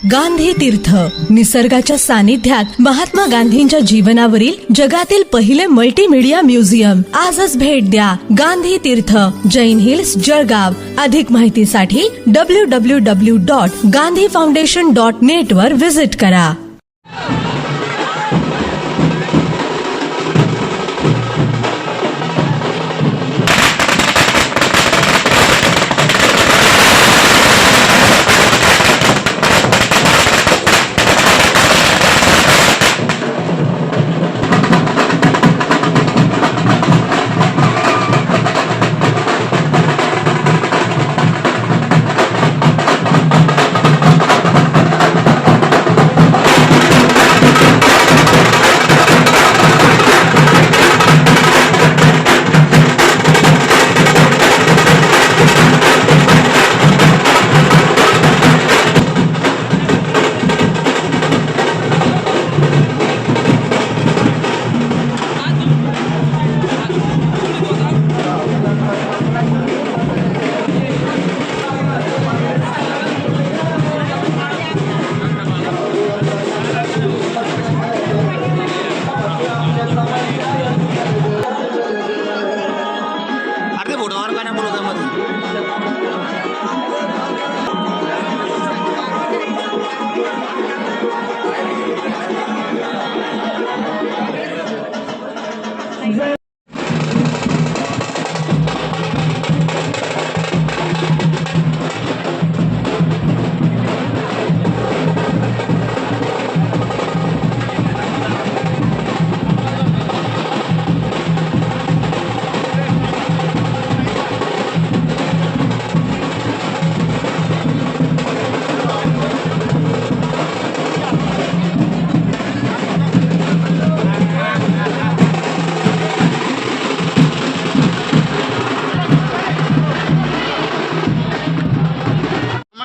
गांधी तीर्थ, निसर्गाच्या सानिध्यात महात्मा गांधींच्या जीवनावरील जगातील पहिले मल्टीमीडिया म्युझियम. आजच भेट द्या. गांधी तीर्थ, जैन हिल्स, जळगाव. अधिक माहितीसाठी www.gandhifoundation.net वर विजिट करा.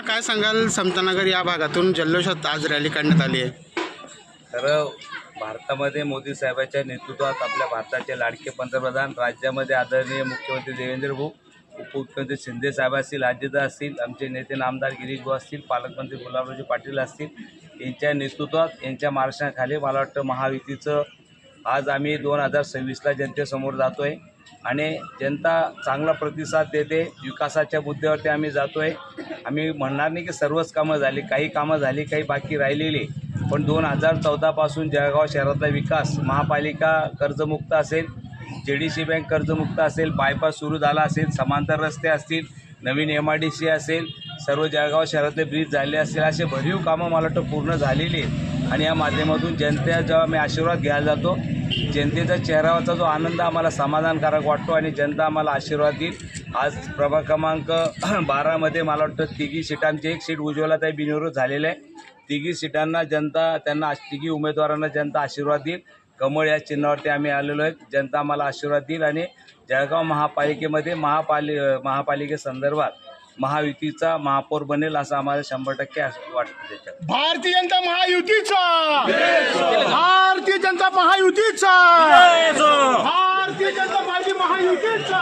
काय सांगाल, समतानगर या भागातून जल्लोषात आज रॅली काढण्यात आली आहे. तर भारतामध्ये मोदी साहेबांच्या नेतृत्वात आपल्या भारताचे लाडके पंतप्रधान, राज्यामध्ये आदरणीय मुख्यमंत्री देवेंद्र भाऊ, उपमुख्यमंत्री शिंदे साहेब असतील, अजितदा असतील, आमचे नेते नामदार गिरीश भाऊ असतील, पालकमंत्री गुलाबरावजी पाटील असतील, यांच्या नेतृत्वात यांच्या मार्गदर्शनाखाली मला वाटतं महायुतीचं आज आम्ही 2026ला जनतेसमोर जातो आहे आणि जनता चांगला प्रतिसाद देते. विकासाच्या मुद्द्यावरती आम्ही जातो आहे. आम्ही म्हणणार नाही की सर्वच कामं झाली, काही कामं झाली, काही बाकी राहिलेली, पण 2014पासून जळगाव शहरातला विकास, महापालिका कर्जमुक्त असेल, JDC बँक कर्जमुक्त असेल, बायपास सुरू झाला असेल, समांतर रस्ते असतील, नवीन MIDC असेल, सर्व जळगाव शहरातले ब्रिज झाले असतील, असे भरीव कामं मला वाटतं पूर्ण झालेली आहेत. आणि या माध्यमातून जनतेचा जेव्हा मी आशीर्वाद घ्यायला जातो, जनतेचा चेहऱ्यावरचा जो आनंद आम्हाला समाधानकारक वाटतो आणि जनता आम्हाला आशीर्वाद देईल. आज प्रभाग क्रमांक 12मध्ये मला वाटतं तिघी सीटांचे एक सीट उज्ज्वलाताई बिनविरोध झालेलं आहे. तिघी सीटांना जनता, त्यांना तिघी उमेदवारांना जनता आशीर्वाद देईल. कमळ या चिन्हावरती आम्ही आलेलो आहे. जनता आम्हाला आशीर्वाद देईल आणि जळगाव महापालिकेमध्ये महापालिकेसंदर्भात महायुतीचा महापौर बनेल असं आम्हाला 100% वाटतं. त्याच्यात भारतीय जनता महायुतीचा, भारतीय जनता महायुतीचा, भारतीय जनता पार्टी महायुतीचा.